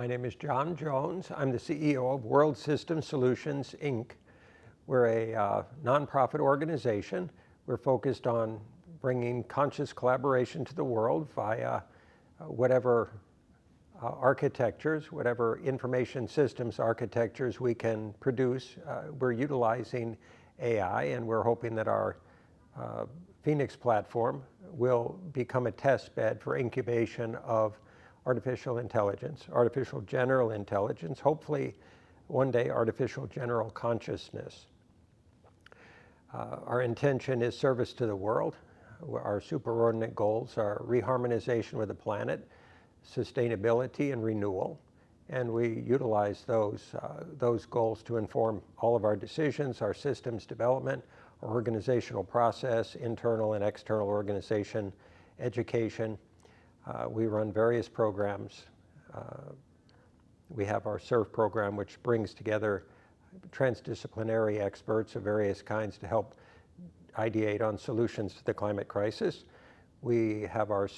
My name is John Jones. I'm the CEO of World System Solutions, Inc. We're a nonprofit organization. We're focused on bringing conscious collaboration to the world via whatever architectures, whatever information systems architectures we can produce. We're utilizing AI, and we're hoping that our Phoenix platform will become a test bed for incubation of artificial intelligence, artificial general intelligence, hopefully one day artificial general consciousness. Our intention is service to the world. Our superordinate goals are reharmonization with the planet, sustainability, and renewal. And we utilize those goals to inform all of our decisions, our systems development, our organizational process, internal and external organization, education. We run various programs. We have our SURF program, which brings together transdisciplinary experts of various kinds to help ideate on solutions to the climate crisis. We have our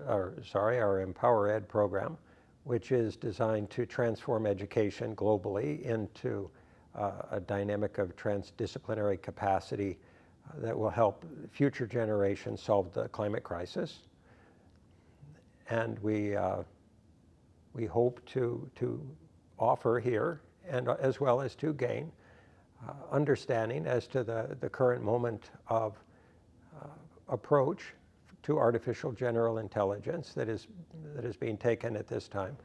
our Empower Ed program, which is designed to transform education globally into a dynamic of transdisciplinary capacity that will help future generations solve the climate crisis. And we hope to offer here, and as well as to gain understanding as to the current moment of approach to artificial general intelligence that is being taken at this time.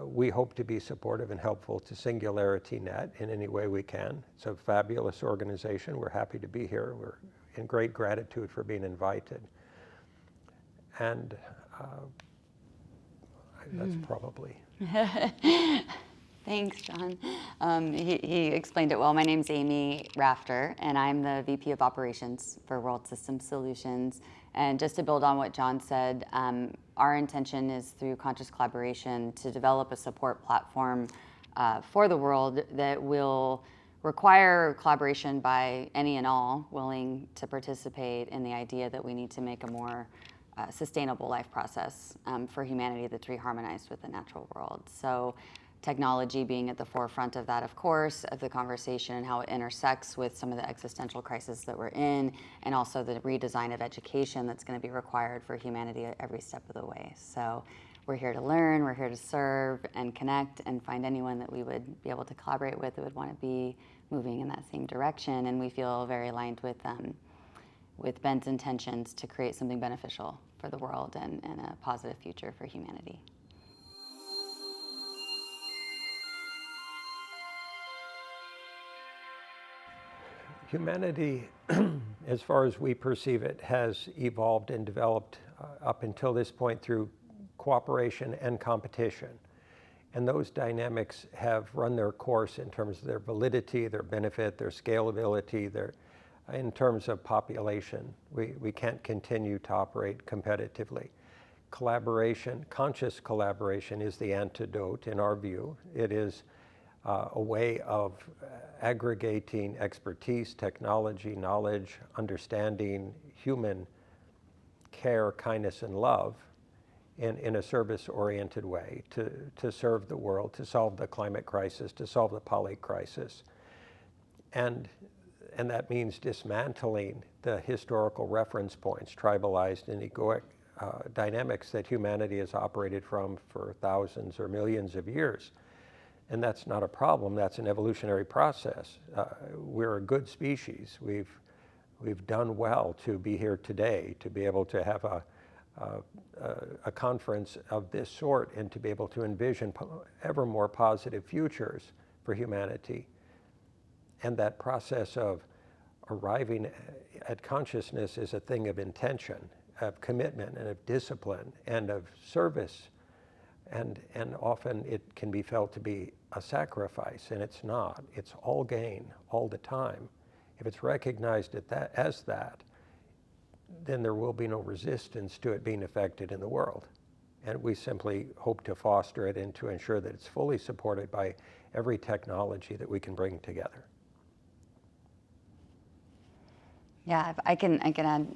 We hope to be supportive and helpful to SingularityNET in any way we can. It's a fabulous organization. We're happy to be here. We're in great gratitude for being invited. And that's probably. Thanks, John. He explained it well. My name's Amie Rafter, and I'm the VP of Operations for World System Solutions. And just to build on what John said, our intention is through conscious collaboration to develop a support platform for the world that will require collaboration by any and all willing to participate in the idea that we need to make a more sustainable life process for humanity that's reharmonized with the natural world. So technology being at the forefront of that, of course, of the conversation and how it intersects with some of the existential crises that we're in, and also the redesign of education that's going to be required for humanity at every step of the way. So we're here to learn, we're here to serve and connect and find anyone that we would be able to collaborate with that would want to be moving in that same direction. And we feel very aligned with Ben's intentions to create something beneficial for the world and a positive future for humanity. Humanity, as far as we perceive it, has evolved and developed up until this point through cooperation and competition. And those dynamics have run their course in terms of their validity, their benefit, their scalability, in terms of population. We can't continue to operate competitively. Collaboration, conscious collaboration, is the antidote in our view. It is a way of aggregating expertise, technology, knowledge, understanding, human care, kindness, and love in a service-oriented way to serve the world, to solve the climate crisis, to solve the poly crisis. And that means dismantling the historical reference points, tribalized and egoic dynamics that humanity has operated from for thousands or millions of years. And that's not a problem, that's an evolutionary process. We're a good species. We've done well to be here today, to be able to have a conference of this sort and to be able to envision ever more positive futures for humanity. And that process of arriving at consciousness is a thing of intention, of commitment, and of discipline, and of service. And often it can be felt to be a sacrifice, and it's not. It's all gain, all the time. If it's recognized as that, then there will be no resistance to it being effected in the world. And we simply hope to foster it and to ensure that it's fully supported by every technology that we can bring together. Yeah, if I can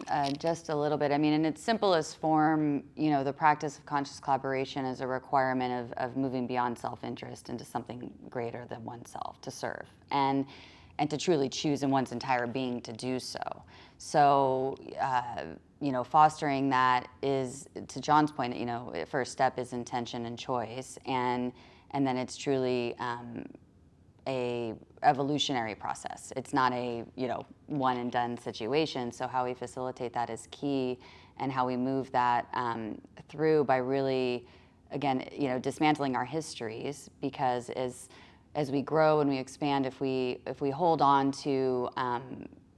add just a little bit. I mean, in its simplest form, the practice of conscious collaboration is a requirement of moving beyond self-interest into something greater than oneself to serve, and to truly choose in one's entire being to do so. So, fostering that is, to John's point, first step is intention and choice, and then it's truly a evolutionary process. It's not a one and done situation. So how we facilitate that is key, and how we move that through by really, again, dismantling our histories, because as we grow and we expand, if we hold on to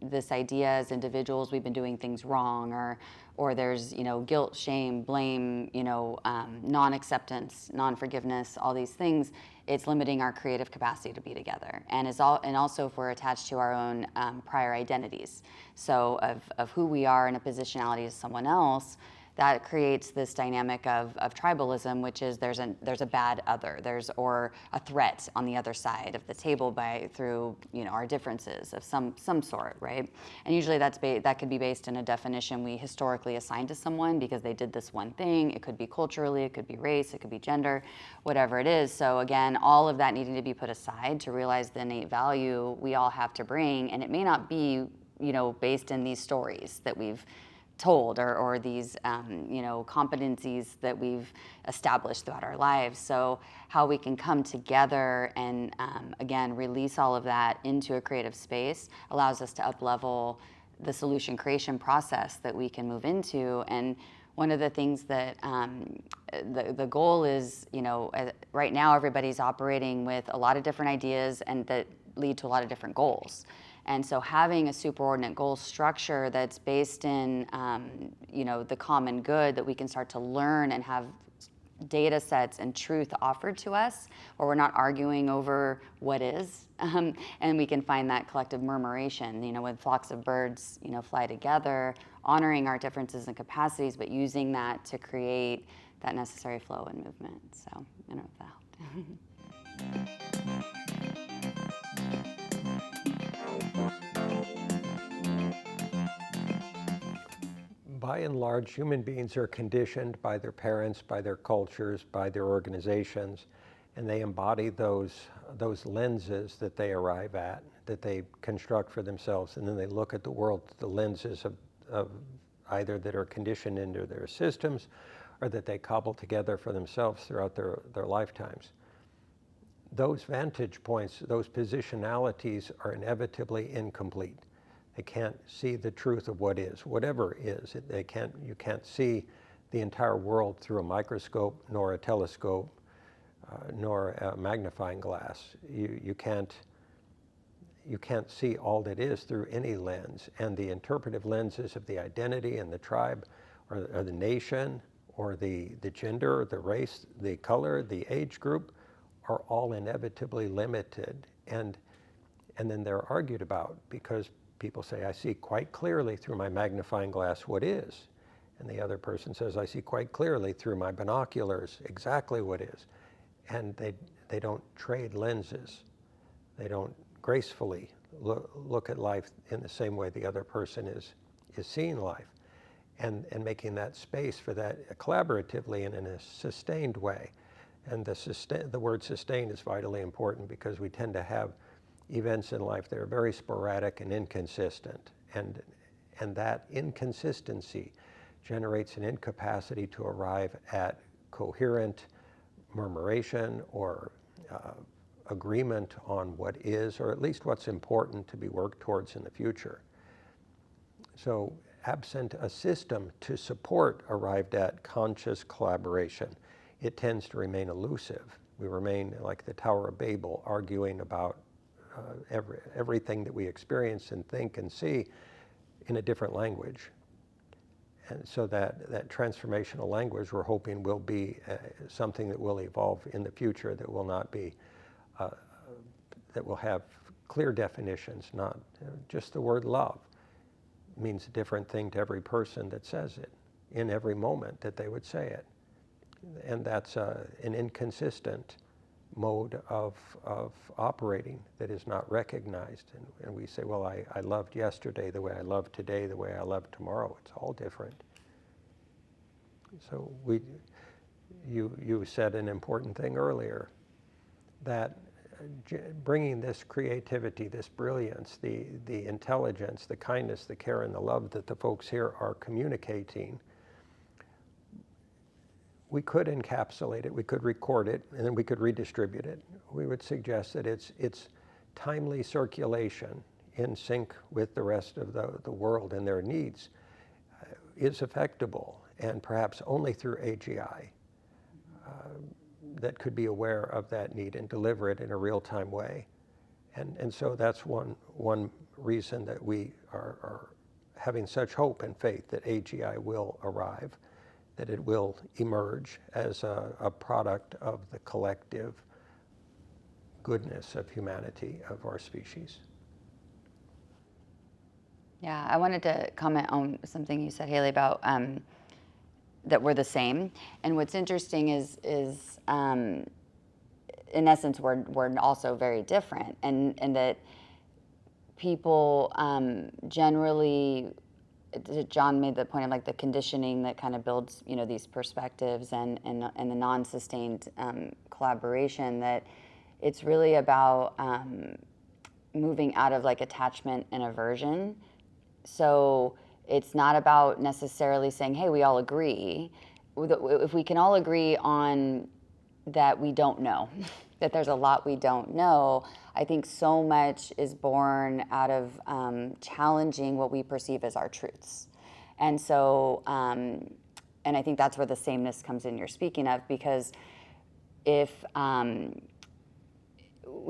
this idea as individuals we've been doing things wrong, or there's guilt, shame, blame, non-acceptance, non-forgiveness, all these things, it's limiting our creative capacity to be together. And also if we're attached to our own prior identities, so of who we are in a positionality as someone else, that creates this dynamic of tribalism, which is there's a bad other, or a threat on the other side of the table through our differences of some sort, right? And usually that could be based in a definition we historically assign to someone because they did this one thing. It could be culturally, it could be race, it could be gender, whatever it is. So again, all of that needing to be put aside to realize the innate value we all have to bring, and it may not be based in these stories that we've told, or these competencies that we've established throughout our lives. So how we can come together and again release all of that into a creative space allows us to up-level the solution creation process that we can move into. And one of the things that the goal is, right now everybody's operating with a lot of different ideas and that lead to a lot of different goals. And so having a superordinate goal structure that's based in, the common good, that we can start to learn and have data sets and truth offered to us, where we're not arguing over what is, and we can find that collective murmuration, when flocks of birds, fly together, honoring our differences and capacities, but using that to create that necessary flow and movement. So I don't know if that helped. By and large, human beings are conditioned by their parents, by their cultures, by their organizations, and they embody those lenses that they arrive at, that they construct for themselves, and then they look at the world through the lenses of either that are conditioned into their systems or that they cobble together for themselves throughout their lifetimes. Those vantage points, those positionalities are inevitably incomplete. They can't see the truth of what is, whatever is. You can't see the entire world through a microscope, nor a telescope, nor a magnifying glass. You can't see all that is through any lens. And the interpretive lenses of the identity and the tribe, or the nation, or the gender, the race, the color, the age group, are all inevitably limited. And then they're argued about, because people say, I see quite clearly through my magnifying glass what is. And the other person says, I see quite clearly through my binoculars exactly what is. And they don't trade lenses. They don't gracefully look at life in the same way the other person is seeing life. And making that space for that collaboratively and in a sustained way. And the word sustain is vitally important, because we tend to have events in life that are very sporadic and inconsistent. And that inconsistency generates an incapacity to arrive at coherent murmuration or agreement on what is, or at least what's important to be worked towards in the future. So absent a system to support arrived at conscious collaboration, it tends to remain elusive. We remain like the Tower of Babel, arguing about everything that we experience and think and see in a different language. And so that transformational language, we're hoping, will be something that will evolve in the future, that will not be, that will have clear definitions, not just the word love means a different thing to every person that says it in every moment that they would say it. And that's an inconsistent mode of operating that is not recognized. And we say, well, I loved yesterday the way I love today, the way I love tomorrow. It's all different. So you said an important thing earlier, that bringing this creativity, this brilliance, the intelligence, the kindness, the care, and the love that the folks here are communicating, we could encapsulate it, we could record it, and then we could redistribute it. We would suggest that its timely circulation in sync with the rest of the world and their needs is effectable, and perhaps only through AGI that could be aware of that need and deliver it in a real-time way. And so that's one reason that we are having such hope and faith that AGI will arrive, that it will emerge as a product of the collective goodness of humanity, of our species. Yeah, I wanted to comment on something you said, Haley, about that we're the same. And what's interesting is in essence, we're also very different, and that people generally, John made the point of like the conditioning that kind of builds, these perspectives and the non-sustained collaboration, that it's really about moving out of like attachment and aversion. So it's not about necessarily saying, hey, we all agree. If we can all agree on that we don't know, that there's a lot we don't know, I think so much is born out of challenging what we perceive as our truths. And so, and I think that's where the sameness comes in you're speaking of, because if,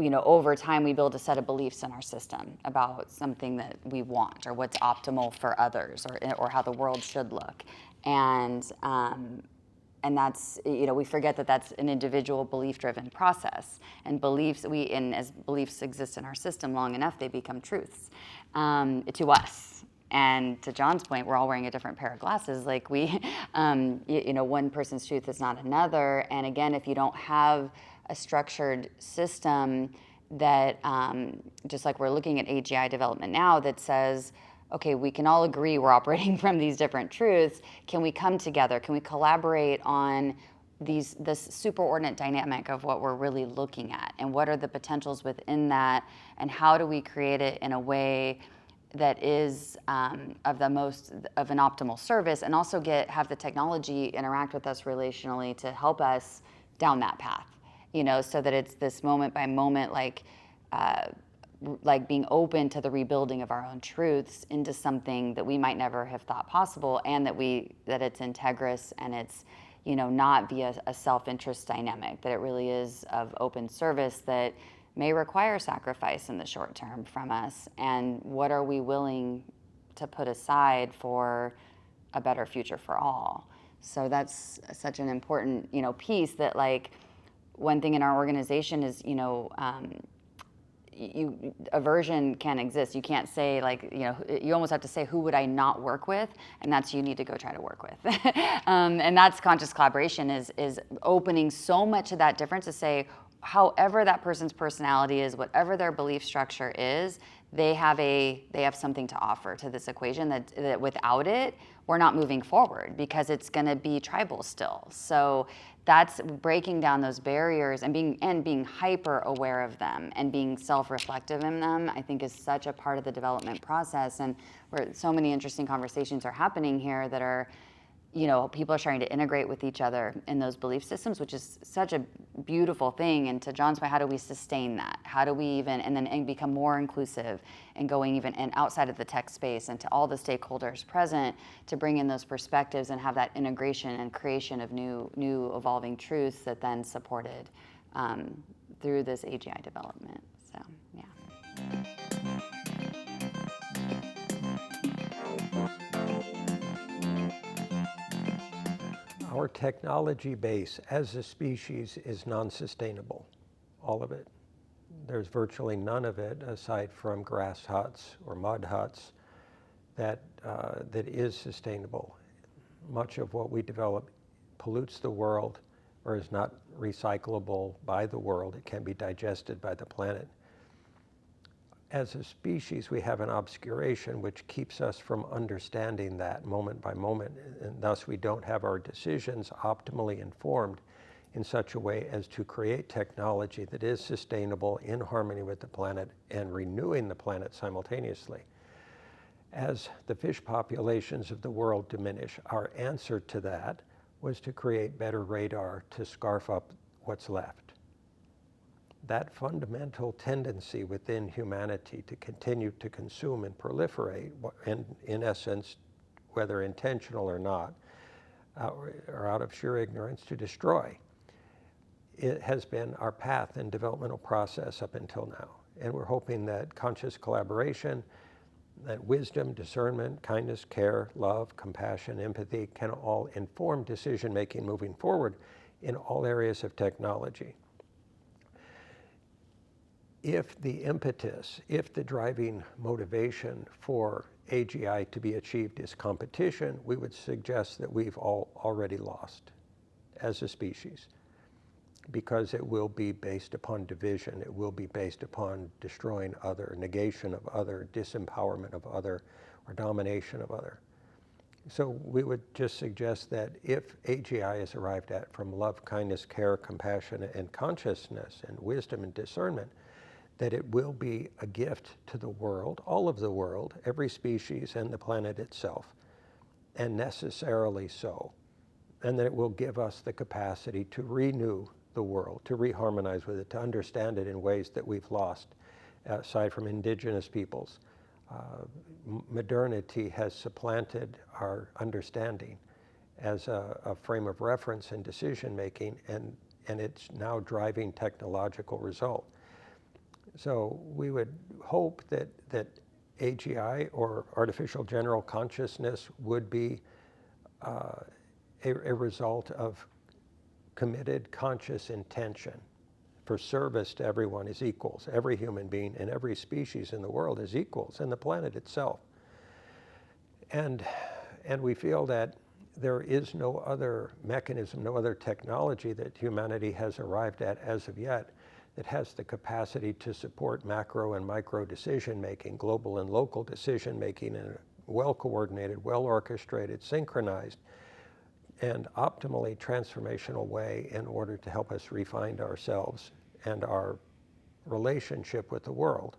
over time we build a set of beliefs in our system about something that we want or what's optimal for others, or how the world should look. And that's, we forget that that's an individual belief-driven process. And as beliefs exist in our system long enough, they become truths to us. And to John's point, we're all wearing a different pair of glasses. Like one person's truth is not another. And again, if you don't have a structured system that, just like we're looking at AGI development now, that says, okay, we can all agree we're operating from these different truths. Can we come together? Can we collaborate on this superordinate dynamic of what we're really looking at? And what are the potentials within that? And how do we create it in a way that is of an optimal service, and also have the technology interact with us relationally to help us down that path? So that it's this moment by moment, like being open to the rebuilding of our own truths into something that we might never have thought possible, and that it's integrous, and it's, not via a self-interest dynamic, that it really is of open service that may require sacrifice in the short term from us. And what are we willing to put aside for a better future for all? So that's such an important, piece, that like, one thing in our organization is, aversion can't exist. You can't say you almost have to say, who would I not work with? And that's who you need to go try to work with. And that's conscious collaboration, is opening so much of that difference to say, however that person's personality is, whatever their belief structure is, they have something to offer to this equation that without it, we're not moving forward, because it's going to be tribal still. So that's breaking down those barriers and being hyper aware of them and being self-reflective in them, I think, is such a part of the development process. And where so many interesting conversations are happening here that are, people are trying to integrate with each other in those belief systems, which is such a beautiful thing. And to John's point, how do we sustain that? How do we and become more inclusive, and going even and outside of the tech space, and to all the stakeholders present, to bring in those perspectives and have that integration and creation of new evolving truths that then supported through this AGI development. So, yeah. Our technology base as a species is non-sustainable, all of it. There's virtually none of it, aside from grass huts or mud huts, that is sustainable. Much of what we develop pollutes the world, or is not recyclable by the world. It can be digested by the planet. As a species, we have an obscuration which keeps us from understanding that moment by moment, and thus we don't have our decisions optimally informed in such a way as to create technology that is sustainable, in harmony with the planet, and renewing the planet simultaneously. As the fish populations of the world diminish, our answer to that was to create better radar to scarf up what's left. That fundamental tendency within humanity to continue to consume and proliferate, and in essence, whether intentional or not, or out of sheer ignorance, to destroy, it has been our path and developmental process up until now. And we're hoping that conscious collaboration, that wisdom, discernment, kindness, care, love, compassion, empathy can all inform decision-making moving forward in all areas of technology. If the impetus, if the driving motivation for AGI to be achieved is competition, we would suggest that we've already lost as a species, because it will be based upon division, it will be based upon destroying other, negation of other, disempowerment of other, or domination of other. So we would just suggest that if AGI is arrived at from love, kindness, care, compassion, and consciousness, and wisdom and discernment, that it will be a gift to the world, all of the world, every species and the planet itself, and necessarily so. And that it will give us the capacity to renew the world, to reharmonize with it, to understand it in ways that we've lost, aside from indigenous peoples. Modernity has supplanted our understanding as a frame of reference in decision making, and it's now driving technological result. So we would hope that AGI, or artificial general consciousness, would be a result of committed conscious intention for service to everyone as equals. Every human being and every species in the world is equals, and the planet itself. And we feel that there is no other mechanism, no other technology that humanity has arrived at as of yet that has the capacity to support macro and micro decision making, global and local decision making in a well-coordinated, well-orchestrated, synchronized, and optimally transformational way in order to help us refine ourselves and our relationship with the world.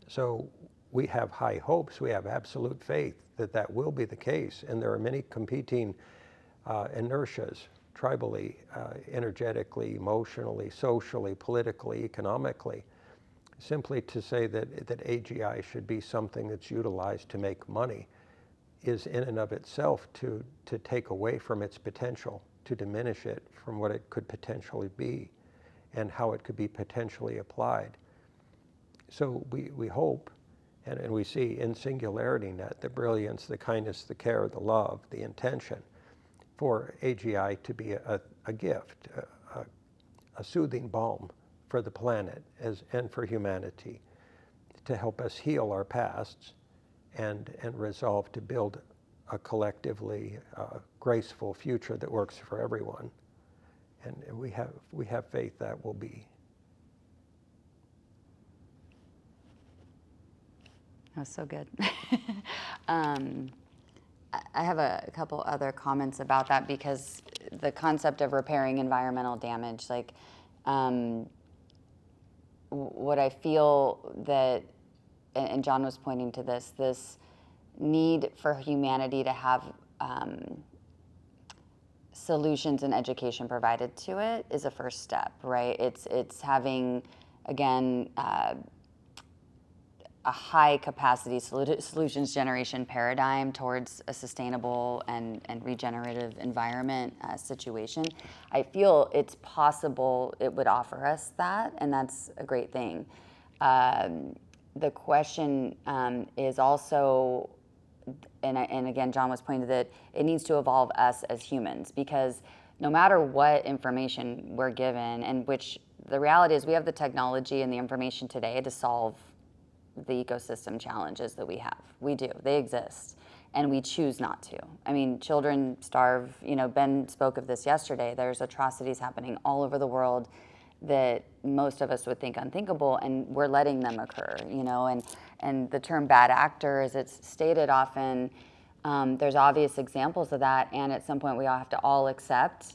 So we have high hopes, we have absolute faith that that will be the case, and there are many competing inertias, tribally, energetically, emotionally, socially, politically, economically, simply to say that AGI should be something that's utilized to make money is in and of itself to take away from its potential, to diminish it from what it could potentially be and how it could be potentially applied. So we hope, and we see in SingularityNET the brilliance, the kindness, the care, the love, the intention for AGI to be a gift, a soothing balm for the planet and for humanity, to help us heal our pasts and resolve to build a collectively graceful future that works for everyone. And we have faith that will be. That was so good. I have a couple other comments about that, because the concept of repairing environmental damage, like what I feel that, and John was pointing to this need for humanity to have solutions and education provided to it is a first step, right? It's having, again, a high capacity solutions generation paradigm towards a sustainable and regenerative environment situation. I feel it's possible it would offer us that, and that's a great thing. The question is also, and again, John was pointing to that, it needs to evolve us as humans, because no matter what information we're given, and which the reality is we have the technology and the information today to solve the ecosystem challenges that we have. We do, they exist. and we choose not to. I mean, children starve, Ben spoke of this yesterday. There's atrocities happening all over the world that most of us would think unthinkable, and we're letting them occur, and the term bad actor, as it's stated often, there's obvious examples of that, and at some point we all have to all accept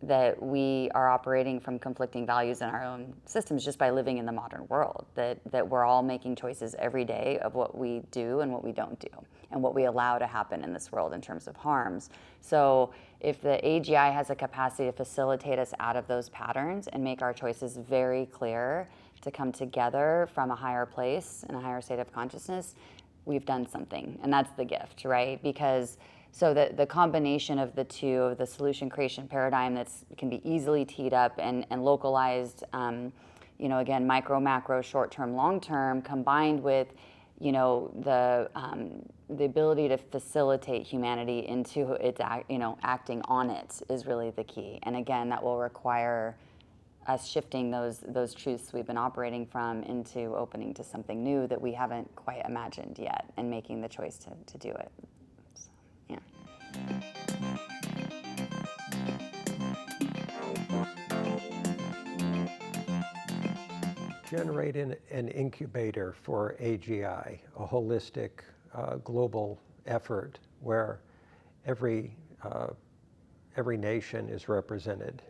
that we are operating from conflicting values in our own systems just by living in the modern world, that we're all making choices every day of what we do and what we don't do, and what we allow to happen in this world in terms of harms. So if the AGI has a capacity to facilitate us out of those patterns and make our choices very clear to come together from a higher place and a higher state of consciousness, we've done something. And that's the gift, right? Because so the combination of the two, of the solution creation paradigm that can be easily teed up and localized, again, micro, macro, short-term, long-term, combined with, the ability to facilitate humanity into its, acting on it is really the key. And again, that will require us shifting those truths we've been operating from into opening to something new that we haven't quite imagined yet, and making the choice to do it. So, yeah. Generate an incubator for AGI, a holistic global effort where every nation is represented,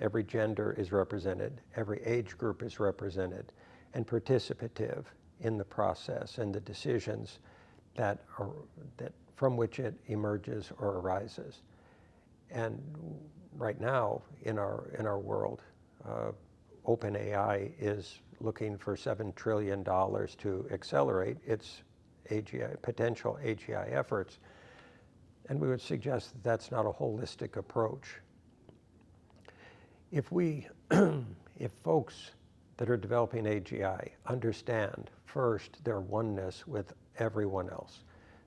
every gender is represented, every age group is represented, and participative in the process and the decisions that from which it emerges or arises. And right now in our world, OpenAI is looking for $7 trillion to accelerate its potential AGI efforts. And we would suggest that that's not a holistic approach. If folks that are developing AGI understand first their oneness with everyone else,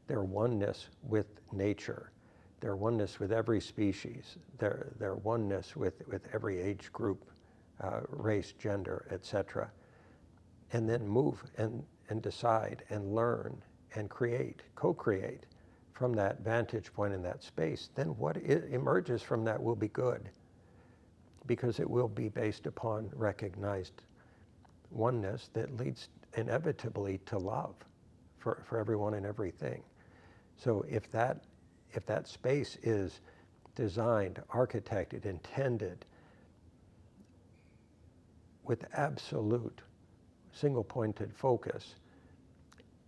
their oneness with nature, their oneness with every species, their oneness with every age group, race, gender, etc., and then move and decide and learn and co-create from that vantage point in that space, then what emerges from that will be good, because it will be based upon recognized oneness that leads inevitably to love for everyone and everything. So if that space is designed, architected, intended with absolute single-pointed focus,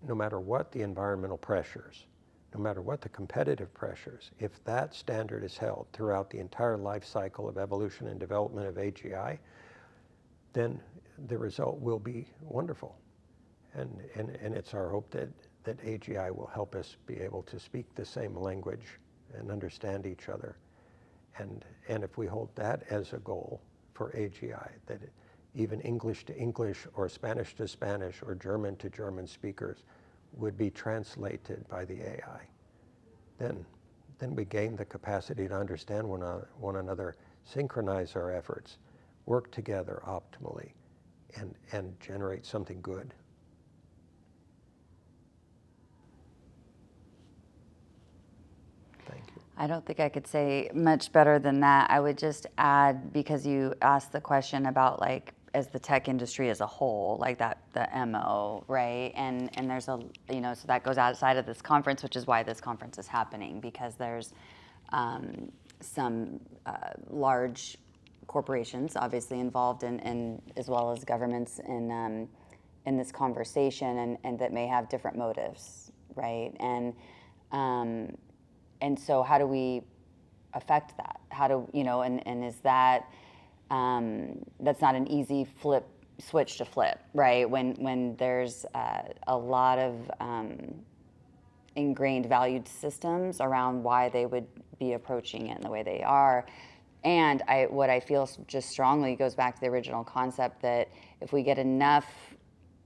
no matter what the environmental pressures, no matter what the competitive pressures, if that standard is held throughout the entire life cycle of evolution and development of AGI, then the result will be wonderful. And it's our hope that AGI will help us be able to speak the same language and understand each other. And if we hold that as a goal for AGI, that even English to English or Spanish to Spanish or German to German speakers would be translated by the AI, then we gain the capacity to understand one another, synchronize our efforts, work together optimally, and generate something good. Thank you. I don't think I could say much better than that. I would just add, because you asked the question about as the tech industry as a whole, the MO, right? And there's so that goes outside of this conference, which is why this conference is happening, because there's some large corporations obviously involved in as well as governments in this conversation, and that may have different motives, right? And so how do we affect that? How do, and is that, that's not an easy switch to flip, right? When there's a lot of ingrained valued systems around why they would be approaching it in the way they are. And what I feel just strongly goes back to the original concept that if we get enough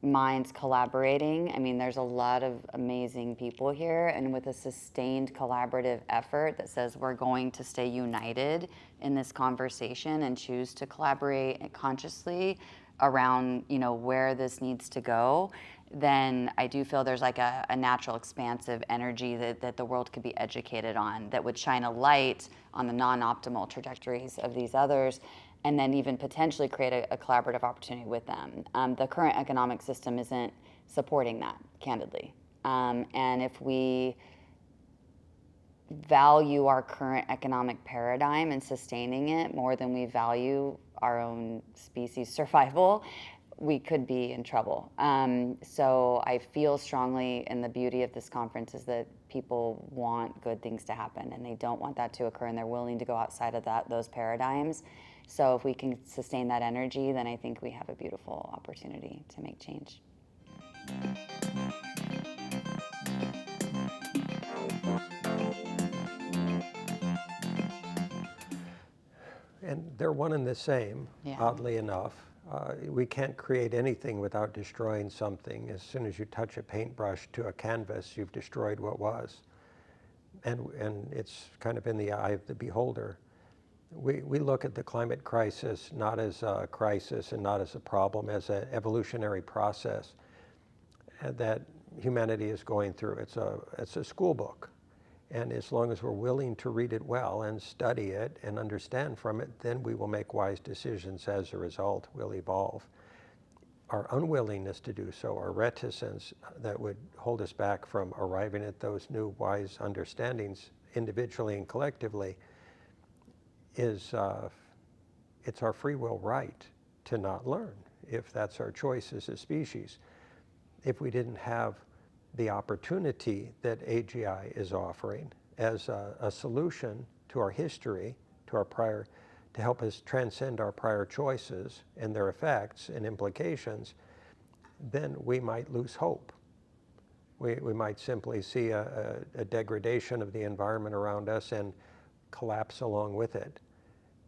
minds collaborating, there's a lot of amazing people here, and with a sustained collaborative effort that says we're going to stay united in this conversation and choose to collaborate consciously, around, where this needs to go, then I do feel there's like a natural expansive energy that the world could be educated on, that would shine a light on the non-optimal trajectories of these others, and then even potentially create a collaborative opportunity with them. The current economic system isn't supporting that, candidly. And if we value our current economic paradigm and sustaining it more than we value our own species survival, we could be in trouble. So I feel strongly, and the beauty of this conference is that people want good things to happen, and they don't want that to occur, and they're willing to go outside of those paradigms. So if we can sustain that energy, then I think we have a beautiful opportunity to make change. And they're one and the same, oddly enough. We can't create anything without destroying something. As soon as you touch a paintbrush to a canvas, you've destroyed what was. And it's kind of in the eye of the beholder. We look at the climate crisis not as a crisis and not as a problem, as an evolutionary process that humanity is going through. It's a school book. And as long as we're willing to read it well and study it and understand from it, then we will make wise decisions as a result. We'll evolve. Our unwillingness to do so, our reticence that would hold us back from arriving at those new wise understandings individually and collectively, it's our free will right to not learn, if that's our choice as a species. If we didn't have the opportunity that AGI is offering as a solution to our history, to help us transcend our prior choices and their effects and implications, then we might lose hope. We might simply see a degradation of the environment around us and collapse along with it.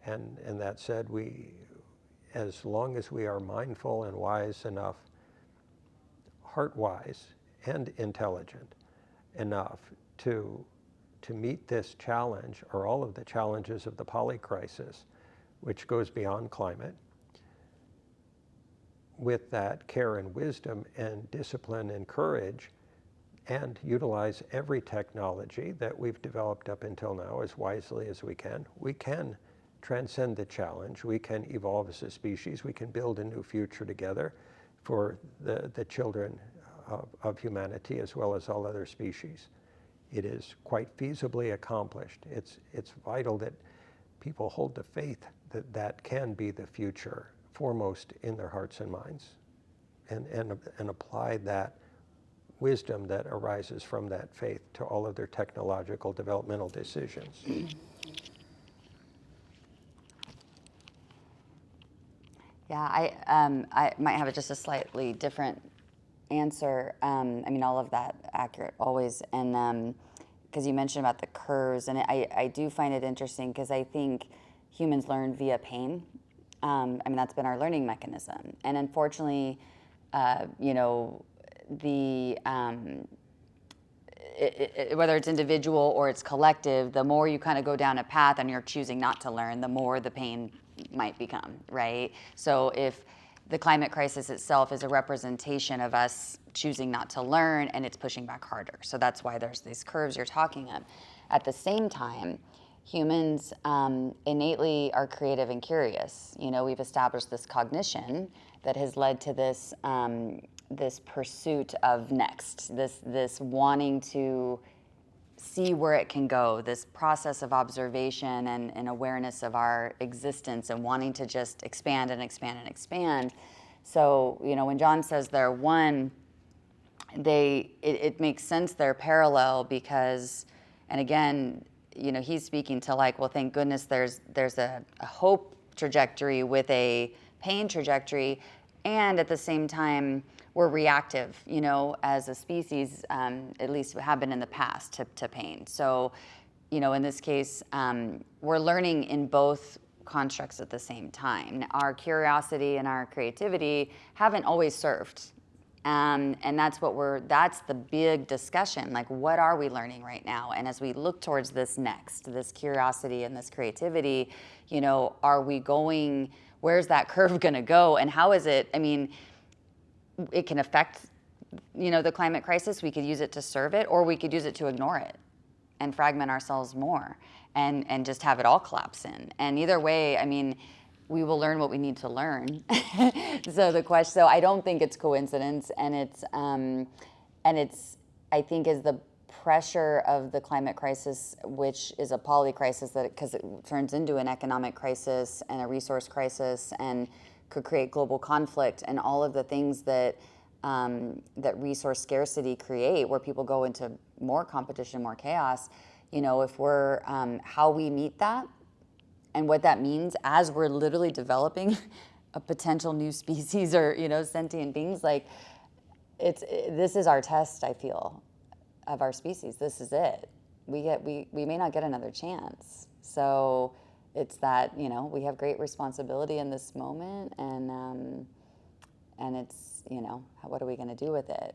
And that said, as long as we are mindful and wise enough, heart-wise and intelligent enough to meet this challenge, or all of the challenges of the polycrisis, which goes beyond climate, with that care and wisdom and discipline and courage, and utilize every technology that we've developed up until now as wisely as we can transcend the challenge. We can evolve as a species. We can build a new future together for the children of humanity as well as all other species. It is quite feasibly accomplished. It's vital that people hold the faith that that can be the future foremost in their hearts and minds, and apply that wisdom that arises from that faith to all of their technological developmental decisions. Yeah, I might have just a slightly different answer. I mean, all of that accurate always, and because you mentioned about the curves, and I do find it interesting because I think humans learn via pain. I mean, that's been our learning mechanism, and unfortunately, whether it's individual or it's collective, the more you kind of go down a path and you're choosing not to learn, the more the pain might become, right? So if the climate crisis itself is a representation of us choosing not to learn, and it's pushing back harder. So that's why there's these curves you're talking of. At the same time, humans innately are creative and curious. We've established this cognition that has led to this this pursuit of next, this wanting to see where it can go, this process of observation and awareness of our existence, and wanting to just expand and expand and expand. So, when John says they're one, it makes sense they're parallel because, and again, he's speaking to well, thank goodness there's a hope trajectory with a pain trajectory, and at the same time, we're reactive, as a species, at least have been in the past to pain. So, in this case, we're learning in both constructs at the same time. Our curiosity and our creativity haven't always served. And that's the big discussion. What are we learning right now? And as we look towards this curiosity and this creativity, are we going where's that curve going to go, and how is it? I mean, it can affect, the climate crisis. We could use it to serve it, or we could use it to ignore it and fragment ourselves more and just have it all collapse in. And either way, I mean, we will learn what we need to learn. So I don't think it's coincidence, and it's I think is the pressure of the climate crisis, which is a poly crisis, because it turns into an economic crisis and a resource crisis and could create global conflict and all of the things that that resource scarcity create, where people go into more competition, more chaos. If we're how we meet that and what that means as we're literally developing a potential new species or sentient beings, like this is our test, I feel, of our species. This is it. We may not get another chance. So it's that we have great responsibility in this moment, and it's what are we going to do with it?